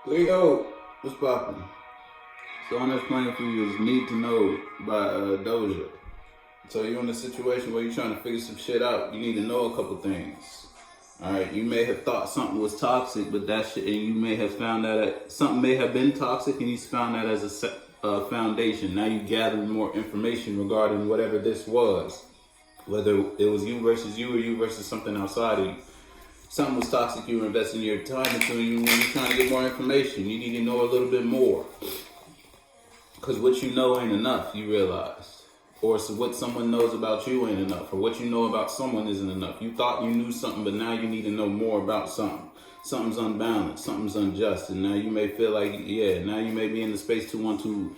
Leo, what's poppin'? So on this plan for you is Need to Know by Doja. So you're in a situation where you're trying to figure some shit out. You need to know a couple things. Alright, you may have thought something was toxic, but that shit, and you may have found that something may have been toxic, and you found that as a foundation. Now you gathering more information regarding whatever this was. Whether it was you versus you or you versus something outside of you. Something was toxic, you were investing your time into, and when you're trying to get more information, you need to know a little bit more. Because what you know ain't enough, you realized. Or so what someone knows about you ain't enough. Or what you know about someone isn't enough. You thought you knew something, but now you need to know more about something. Something's unbalanced, something's unjust, and now you may feel like, now you may be in the space to want to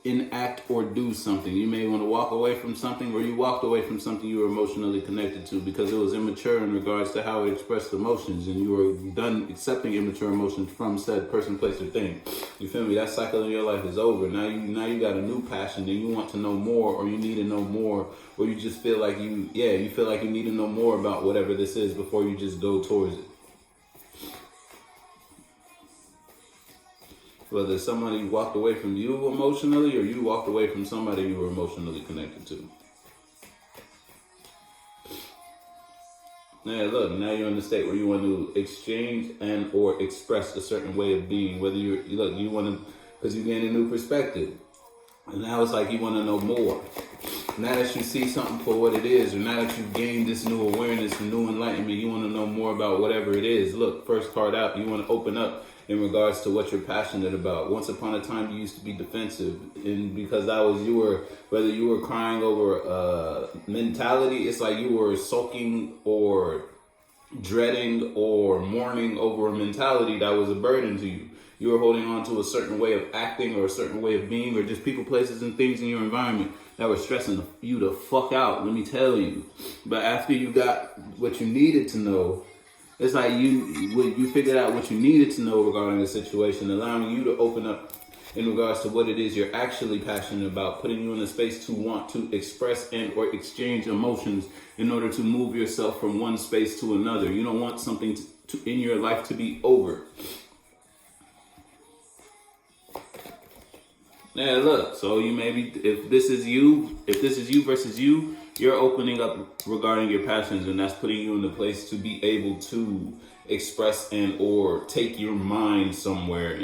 enact or do something. You may want to walk away from something, or you walked away from something you were emotionally connected to because it was immature in regards to how it expressed emotions, and you were done accepting immature emotions from said person, place, or thing. You feel me? That cycle in your life is over. Now you got a new passion, and you want to know more, or you need to know more, or you just feel like you feel like you need to know more about whatever this is before you just go towards it. Whether somebody walked away from you emotionally or you walked away from somebody you were emotionally connected to. Now look, now you're in the state where you want to exchange and or express a certain way of being. Whether you want to, because you gain a new perspective. And now it's like you want to know more. Now that you see something for what it is, or now that you've gained this new awareness and new enlightenment, you want to know more about whatever it is. Look, first card out, you want to open up in regards to what you're passionate about. Once upon a time, you used to be defensive, and because that was whether you were crying over mentality, it's like you were sulking or dreading or mourning over a mentality that was a burden to you. You were holding on to a certain way of acting or a certain way of being, or just people, places, and things in your environment that were stressing you the fuck out, let me tell you. But after you got what you needed to know, it's like you figured out what you needed to know regarding the situation, allowing you to open up in regards to what it is you're actually passionate about, putting you in a space to want to express and or exchange emotions in order to move yourself from one space to another. You don't want something in your life to be over. Yeah, look, so you maybe, if this is you versus you, you're opening up regarding your passions, and that's putting you in the place to be able to express and or take your mind somewhere,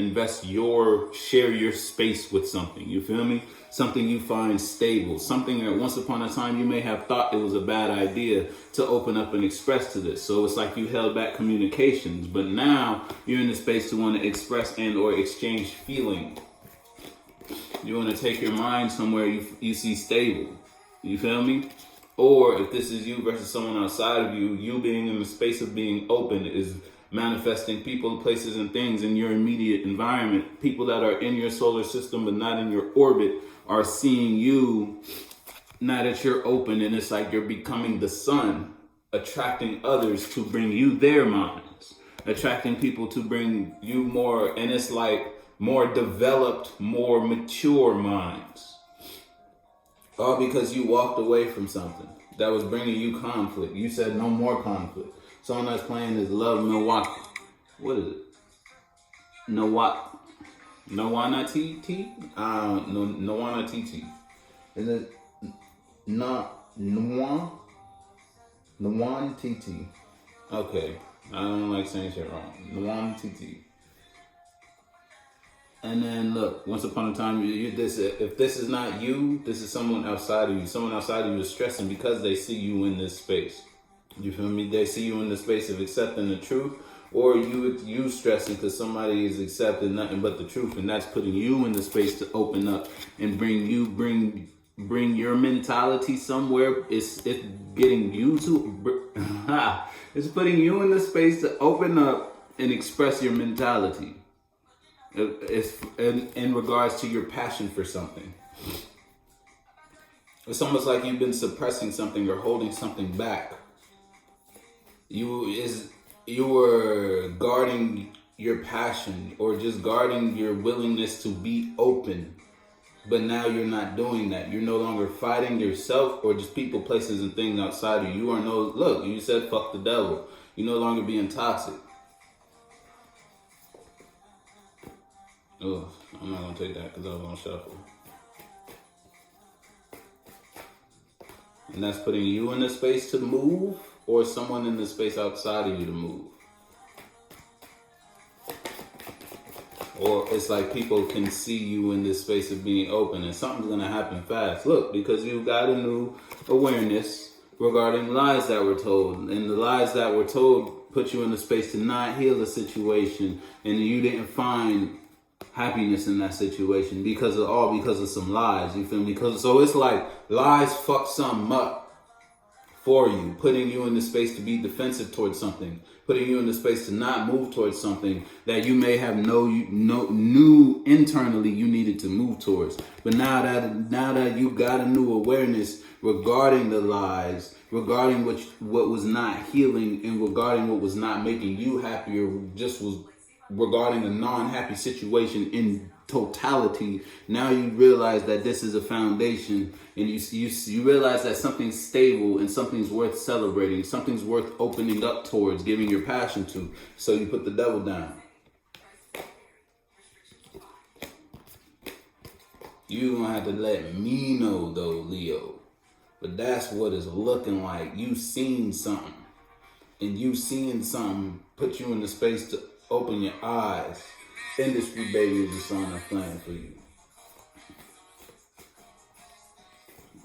share your space with something, you feel me? Something you find stable, something that once upon a time you may have thought it was a bad idea to open up and express to this. So it's like you held back communications, but now you're in the space to want to express and or exchange feeling. You want to take your mind somewhere you see stable. You feel me? Or if this is you versus someone outside of you, you being in the space of being open is manifesting people, places, and things in your immediate environment. People that are in your solar system but not in your orbit are seeing you now that you're open, and it's like you're becoming the sun, attracting others to bring you their minds, attracting people to bring you more, and it's like more developed, more mature minds. All because you walked away from something that was bringing you conflict. You said no more conflict. Song that's playing is Love Milwaukee. What is it? Nawana TT? Nawana TT. Is it Nawan TT? Okay. I don't like saying shit wrong. Nawan TT. And then look, once upon a time, if this is not you, this is someone outside of you. Someone outside of you is stressing because they see you in this space. You feel me? They see you in the space of accepting the truth, or you stressing because somebody is accepting nothing but the truth, and that's putting you in the space to open up and bring your mentality somewhere. It's getting you to it's putting you in the space to open up and express your mentality. It's in regards to your passion for something. It's almost like you've been suppressing something or holding something back. You were guarding your passion or just guarding your willingness to be open. But now you're not doing that. You're no longer fighting yourself or just people, places, and things outside of you. You said fuck the devil. You're no longer being toxic. Oh, I'm not gonna take that because I was on shuffle. And that's putting you in the space to move, or someone in the space outside of you to move. Or it's like people can see you in this space of being open, and something's gonna happen fast. Look, because you got a new awareness regarding lies that were told, and the lies that were told put you in the space to not heal the situation, and you didn't find happiness in that situation because of some lies. You feel me? So it's like lies fuck something up for you, putting you in the space to be defensive towards something, putting you in the space to not move towards something that you may have knew internally you needed to move towards. But now that you got a new awareness regarding the lies, regarding what was not healing, and regarding what was not making you happy, or just was regarding a non-happy situation in totality, now you realize that this is a foundation, and you realize that something's stable and something's worth celebrating, something's worth opening up towards, giving your passion to. So you put the devil down. You gonna have to let me know though, Leo. But that's what it's looking like. You seen something, and you seeing something put you in the space to open your eyes. Industry baby is the song I'm playing for you.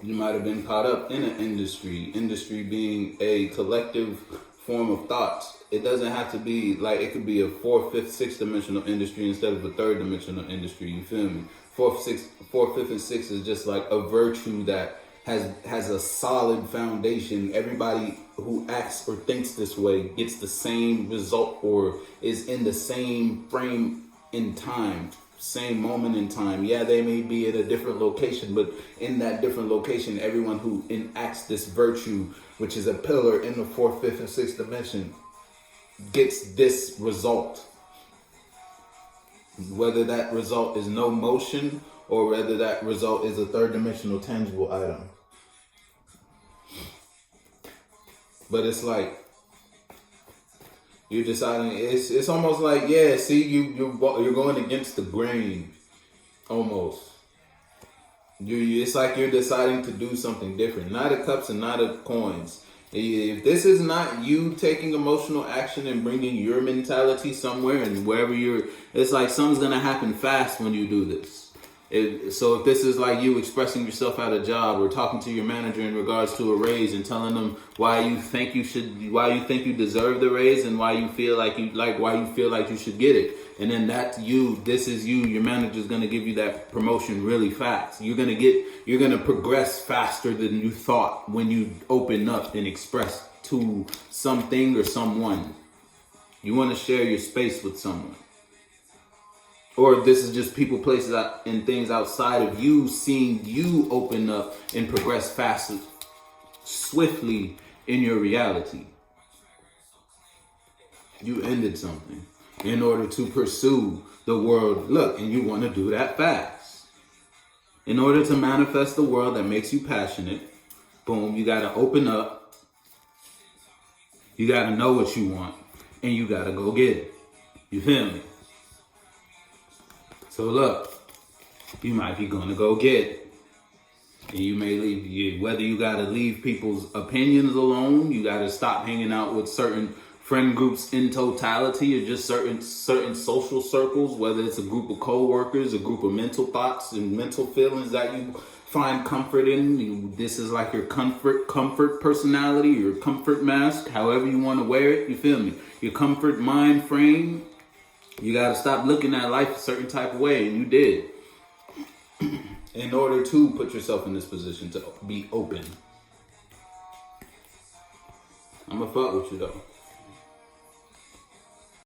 You might have been caught up in an industry being a collective form of thoughts. It doesn't have to be like, it could be a 4th, 5th, 6th dimensional industry instead of a 3rd dimensional industry. You feel me? 4th, 5th, and 6th is just like a virtue that has a solid foundation. Everybody who acts or thinks this way gets the same result, or is in the same frame in time, same moment in time. Yeah, they may be at a different location, but in that different location, everyone who enacts this virtue, which is a pillar in the 4th, 5th, and 6th dimension, gets this result. Whether that result is no motion, or whether that result is a 3rd dimensional tangible item. But it's like, you're deciding, it's almost like, yeah, see, you're going against the grain, almost. It's like you're deciding to do something different. Knight of Cups and Knight of Coins. If this is not you taking emotional action and bringing your mentality somewhere, and wherever it's like something's going to happen fast when you do this. So if this is like you expressing yourself at a job, or talking to your manager in regards to a raise, and telling them why you think you deserve the raise, and why you feel like you should get it, and then this is you, your manager's gonna give you that promotion really fast. You're gonna progress faster than you thought when you open up and express to something or someone. You want to share your space with someone. Or this is just people, places, and things outside of you seeing you open up and progress fastly, swiftly in your reality. You ended something in order to pursue the world. Look, and you want to do that fast. In order to manifest the world that makes you passionate, boom, you got to open up. You got to know what you want, and you got to go get it. You feel me? So look, you might be going to go get it. And you may leave, whether you got to leave people's opinions alone, you got to stop hanging out with certain friend groups in totality, or just certain social circles, whether it's a group of co-workers, a group of mental thoughts and mental feelings that you find comfort in. This is like your comfort personality, your comfort mask, however you want to wear it, you feel me? Your comfort mind frame. You got to stop looking at life a certain type of way, and you did. In order to put yourself in this position to be open. I'm going to fuck with you, though.